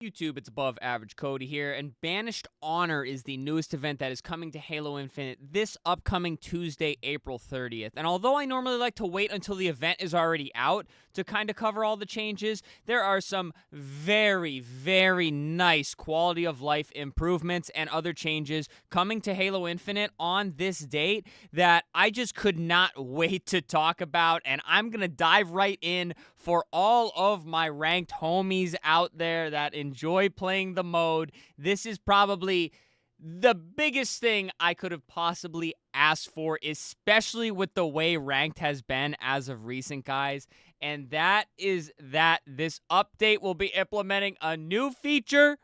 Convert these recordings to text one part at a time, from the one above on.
YouTube, it's Above Average Cody here, and Banished Honor is the newest event that is coming to Halo Infinite this upcoming Tuesday, April 30th. And although I normally like to wait until the event is already out to kind of cover all the changes, there are some very, very nice quality of life improvements and other changes coming to Halo Infinite on this date that I just could not wait to talk about, and I'm going to dive right in for all of my ranked homies out there that enjoy playing the mode. This is probably the biggest thing I could have possibly asked for, especially with the way ranked has been as of recent, guys. And that is that this update will be implementing a new feature.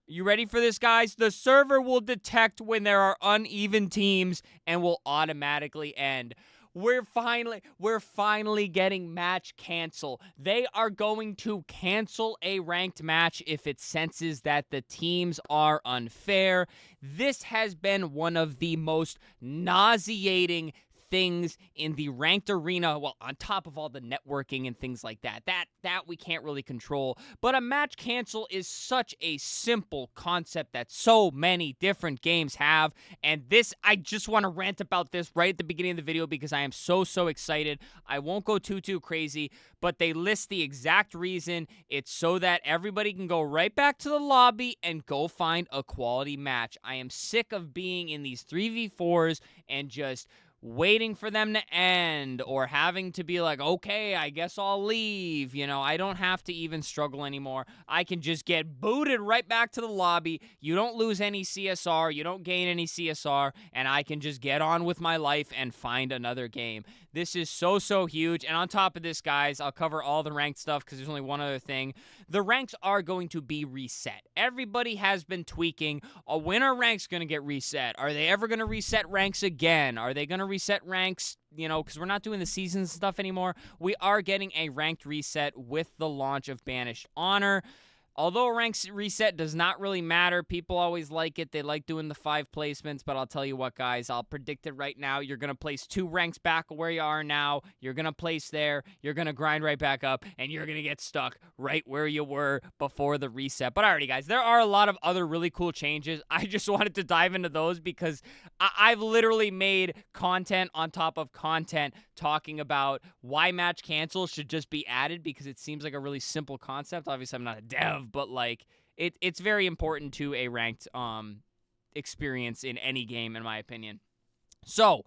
You ready for this, guys? The server will detect when there are uneven teams and will automatically end. We're finally getting match cancel. They are going to cancel a ranked match if it senses that the teams are unfair. This has been one of the most nauseating things in the ranked arena, well, on top of all the networking and things like that we can't really control. But a match cancel is such a simple concept that so many different games have, and this, I just want to rant about this right at the beginning of the video because I am so excited. I won't go too crazy, but they list the exact reason. It's so that everybody can go right back to the lobby and go find a quality match. I am sick of being in these 3v4s and just waiting for them to end or having to be like, okay, I guess I'll leave. You know, I don't have to even struggle anymore. I can just get booted right back to the lobby. You don't lose any CSR. You don't gain any CSR. And I can just get on with my life and find another game. This is so huge. And on top of this, guys, I'll cover all the ranked stuff because there's only one other thing. The ranks are going to be reset. Everybody has been tweaking. When are ranks going to get reset? Are they ever going to reset ranks again? Are they going to reset ranks, you know, because we're not doing the seasons stuff anymore? We are getting a ranked reset with the launch of Banished Honor. Although a ranks reset does not really matter, people always like it. They like doing the 5 placements, but I'll tell you what, guys, I'll predict it right now. You're going to place 2 ranks back where you are now. You're going to place there. You're going to grind right back up, and you're going to get stuck right where you were before the reset. But alrighty, guys, there are a lot of other really cool changes. I just wanted to dive into those because I've literally made content on top of content talking about why match cancel should just be added because it seems like a really simple concept. Obviously, I'm not a dev, but like it's very important to a ranked experience in any game, in my opinion. So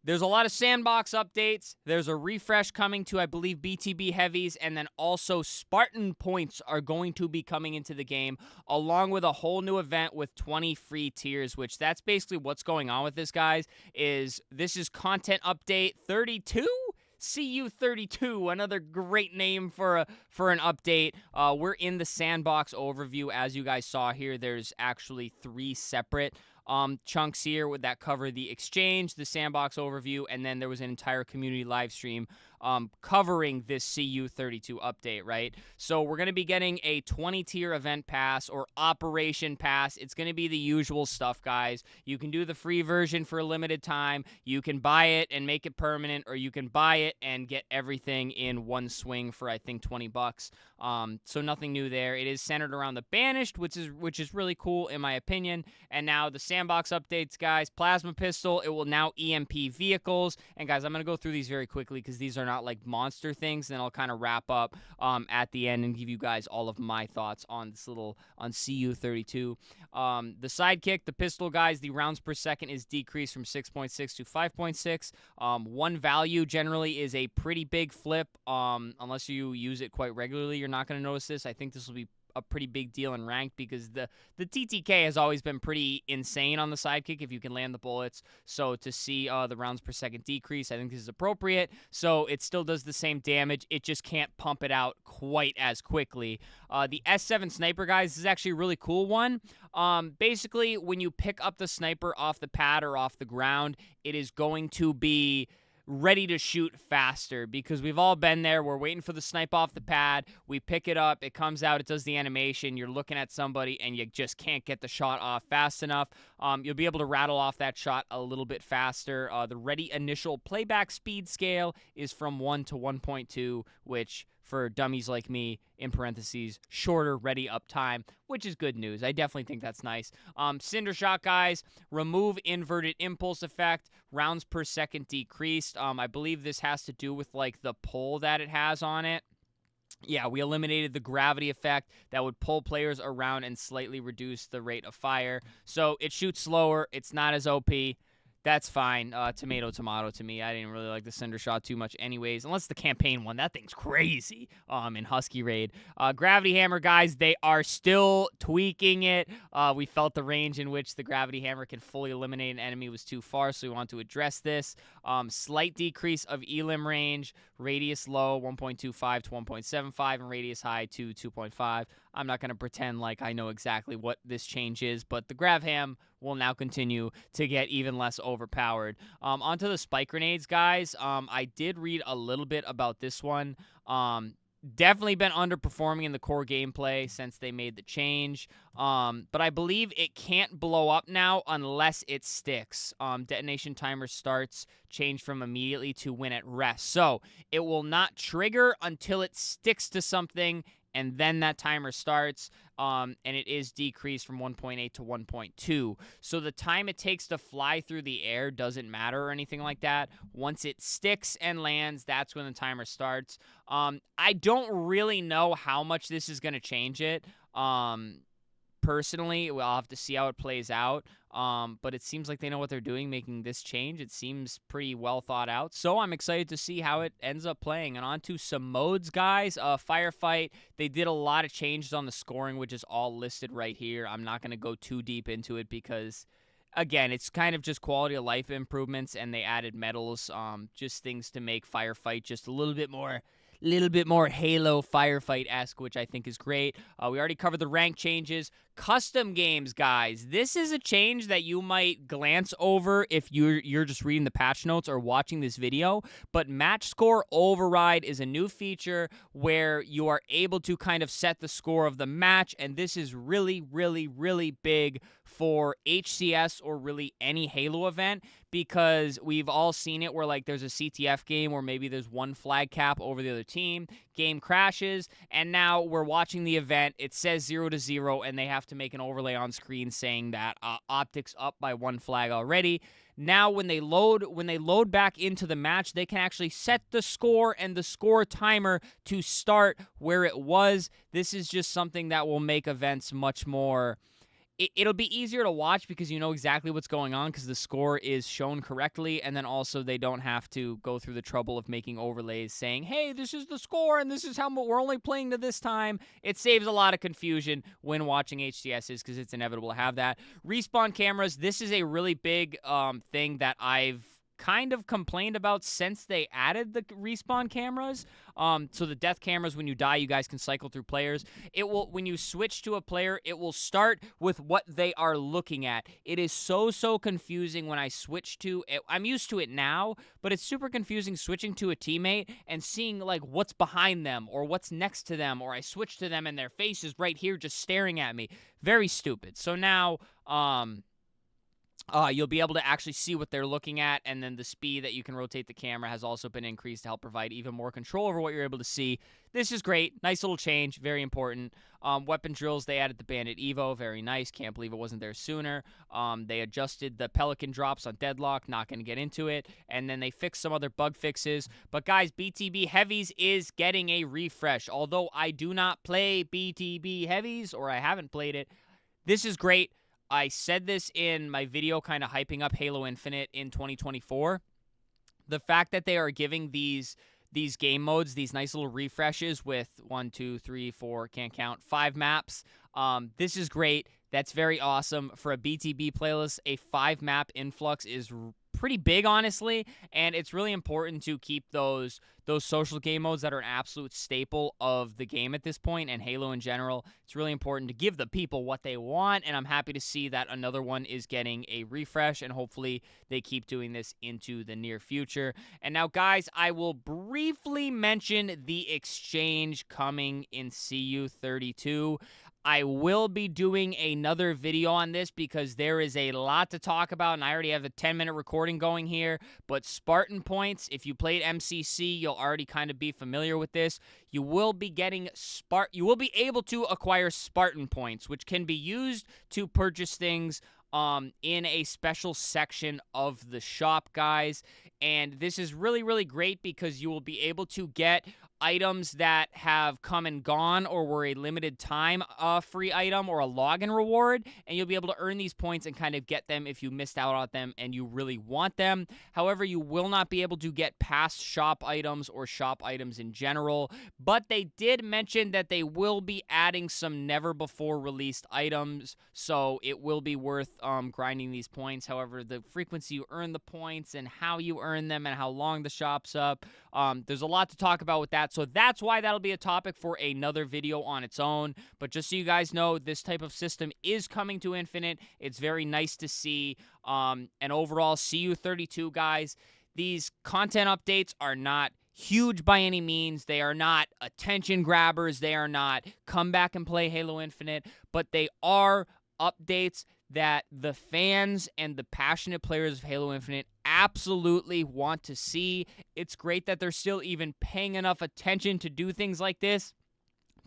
there's a lot of Sandbox updates. There's a refresh coming to, I believe, BTB Heavies, and then also Spartan Points are going to be coming into the game, along with a whole new event with 20 free tiers, which that's basically what's going on with this, guys, is this is content update 32? CU32, another great name for an update. We're in the Sandbox overview. As you guys saw here, there's actually 3 separate chunks here that cover the exchange, the Sandbox overview, and then there was an entire community live stream covering this CU32 update, right? So we're going to be getting a 20-tier event pass or operation pass. It's going to be the usual stuff, guys. You can do the free version for a limited time. You can buy it and make it permanent, or you can buy it and get everything in one swing for, I think, 20 bucks. So nothing new there. It is centered around the Banished, which is really cool in my opinion. And now the Sandbox updates, guys. Plasma Pistol, it will now EMP vehicles. And guys, I'm going to go through these very quickly because these are not like monster things, and then I'll kind of wrap up at the end and give you guys all of my thoughts on this on CU32. The sidekick, the pistol, guys, the rounds per second is decreased from 6.6 to 5.6. One value generally is a pretty big flip. Unless you use it quite regularly, you're not going to notice this. I think this will be a pretty big deal in ranked because the TTK has always been pretty insane on the sidekick if you can land the bullets. So to see the rounds per second decrease, I think this is appropriate. So it still does the same damage. It just can't pump it out quite as quickly. The S7 sniper, guys, this is actually a really cool one. Basically, when you pick up the sniper off the pad or off the ground, it is going to be ready to shoot faster because we've all been there. We're waiting for the snipe off the pad. We pick it up. It comes out. It does the animation. You're looking at somebody and you just can't get the shot off fast enough. You'll be able to rattle off that shot a little bit faster. The ready initial playback speed scale is from 1 to 1.2, which for dummies like me, in parentheses, shorter ready up time, which is good news. I definitely think that's nice. Cinder Shot, guys, remove inverted impulse effect, rounds per second decreased. I believe this has to do with like the pull that it has on it. Yeah, we eliminated the gravity effect that would pull players around and slightly reduce the rate of fire. So it shoots slower. It's not as OP. That's fine. Tomato to me. I didn't really like the Cinder Shot too much anyways, unless the campaign one. That thing's crazy in Husky Raid. Gravity Hammer, guys, they are still tweaking it. We felt the range in which the Gravity Hammer can fully eliminate an enemy was too far, so we want to address this. Slight decrease of elim range, radius low 1.25 to 1.75, and radius high to 2.5. I'm not going to pretend like I know exactly what this change is, but the Grav Ham will now continue to get even less overpowered. Onto the spike grenades, guys. I did read a little bit about this one. Definitely been underperforming in the core gameplay since they made the change. But I believe it can't blow up now unless it sticks. Detonation timer starts, change from immediately to when at rest. So it will not trigger until it sticks to something, and then that timer starts, and it is decreased from 1.8 to 1.2. So the time it takes to fly through the air doesn't matter or anything like that. Once it sticks and lands, that's when the timer starts. I don't really know how much this is going to change it. Personally, I'll have to see how it plays out. But it seems like they know what they're doing making this change. It seems pretty well thought out. So I'm excited to see how it ends up playing. And on to some modes, guys. Firefight, they did a lot of changes on the scoring, which is all listed right here. I'm not going to go too deep into it because, again, it's kind of just quality of life improvements, and they added medals, just things to make Firefight just a little bit more Halo Firefight-esque, which I think is great. We already covered the rank changes. Custom games, guys. This is a change that you might glance over if you're just reading the patch notes or watching this video, but Match Score Override is a new feature where you are able to kind of set the score of the match, and this is really, really, really big for HCS or really any Halo event, because we've all seen it where like there's a CTF game where maybe there's one flag cap over the other team, game crashes, and now we're watching the event, it says 0-0, and they have to make an overlay on screen saying that optics up by one flag already. Now when they load back into the match, they can actually set the score and the score timer to start where it was. This is just something that will make events much more... It'll be easier to watch because you know exactly what's going on because the score is shown correctly, and then also they don't have to go through the trouble of making overlays saying, hey, this is the score and this is how we're only playing to this time. It saves a lot of confusion when watching HCSs because it's inevitable to have that. Respawn cameras, this is a really big thing that I've kind of complained about since they added the respawn cameras. So the death cameras, when you die, you guys can cycle through players. It will, when you switch to a player, it will start with what they are looking at. It is so confusing when I switch to it. I'm used to it now, but it's super confusing switching to a teammate and seeing like what's behind them or what's next to them, or I switch to them and their face is right here just staring at me. Very stupid. So now, you'll be able to actually see what they're looking at, and then the speed that you can rotate the camera has also been increased to help provide even more control over what you're able to see. This is great. Nice little change. Very important. Weapon drills, they added the Bandit Evo. Very nice. Can't believe it wasn't there sooner. They adjusted the Pelican drops on Deadlock. Not going to get into it. And then they fixed some other bug fixes. But guys, BTB Heavies is getting a refresh. Although I do not play BTB Heavies, or I haven't played it, this is great. I said this in my video kind of hyping up Halo Infinite in 2024. The fact that they are giving these game modes, these nice little refreshes with 1, 2, 3, 4, can't count, 5 maps. This is great. That's very awesome. For a BTB playlist, a 5-map influx is pretty big, honestly, and it's really important to keep those social game modes that are an absolute staple of the game at this point, and Halo in general. It's really important to give the people what they want, and I'm happy to see that another one is getting a refresh, and hopefully they keep doing this into the near future. And now, guys, I will briefly mention the exchange coming in CU32. I will be doing another video on this because there is a lot to talk about, and I already have a 10-minute recording going here. But Spartan Points, if you played MCC, you'll already kind of be familiar with this. You will be able to acquire Spartan Points, which can be used to purchase things in a special section of the shop, guys. And this is really, really great because you will be able to get items that have come and gone or were a limited time free item or a login reward, and you'll be able to earn these points and kind of get them if you missed out on them and you really want them. However, you will not be able to get past shop items or shop items in general, but they did mention that they will be adding some never before released items, so it will be worth grinding these points. However, the frequency you earn the points and how you earn them and how long the shop's up, there's a lot to talk about with that. So that's why that'll be a topic for another video on its own. But just so you guys know, this type of system is coming to Infinite. It's very nice to see. And overall, CU32, guys, these content updates are not huge by any means. They are not attention grabbers. They are not come back and play Halo Infinite. But they are updates that the fans and the passionate players of Halo Infinite absolutely want to see. It's great that they're still even paying enough attention to do things like this,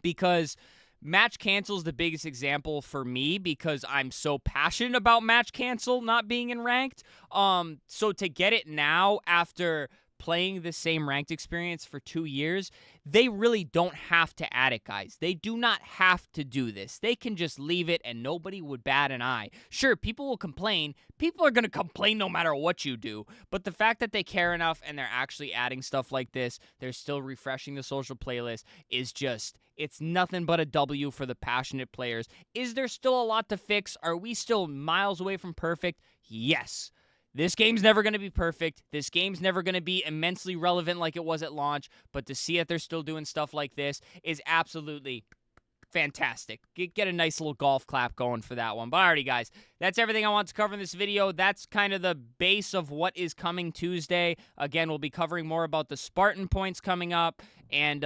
because match cancel is the biggest example for me because I'm so passionate about match cancel not being in ranked. So to get it now after playing the same ranked experience for 2 years, they really don't have to add it, guys. They do not have to do this. They can just leave it and nobody would bat an eye. Sure, people will complain. People are going to complain no matter what you do. But the fact that they care enough and they're actually adding stuff like this, they're still refreshing the social playlist, is just, it's nothing but a W for the passionate players. Is there still a lot to fix? Are we still miles away from perfect? Yes. This game's never going to be perfect. This game's never going to be immensely relevant like it was at launch, but to see that they're still doing stuff like this is absolutely fantastic. Get a nice little golf clap going for that one. But alrighty, guys, that's everything I want to cover in this video. That's kind of the base of what is coming Tuesday. Again, we'll be covering more about the Spartan Points coming up. And,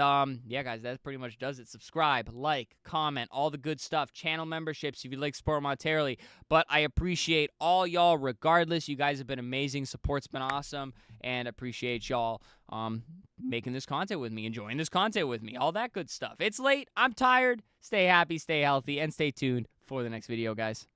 yeah, guys, that pretty much does it. Subscribe, like, comment, all the good stuff. Channel memberships if you'd like to support monetarily. But I appreciate all y'all regardless. You guys have been amazing. Support's been awesome. And appreciate y'all making this content with me, enjoying this content with me, all that good stuff. It's late. I'm tired. Stay happy, stay healthy, and stay tuned for the next video, guys.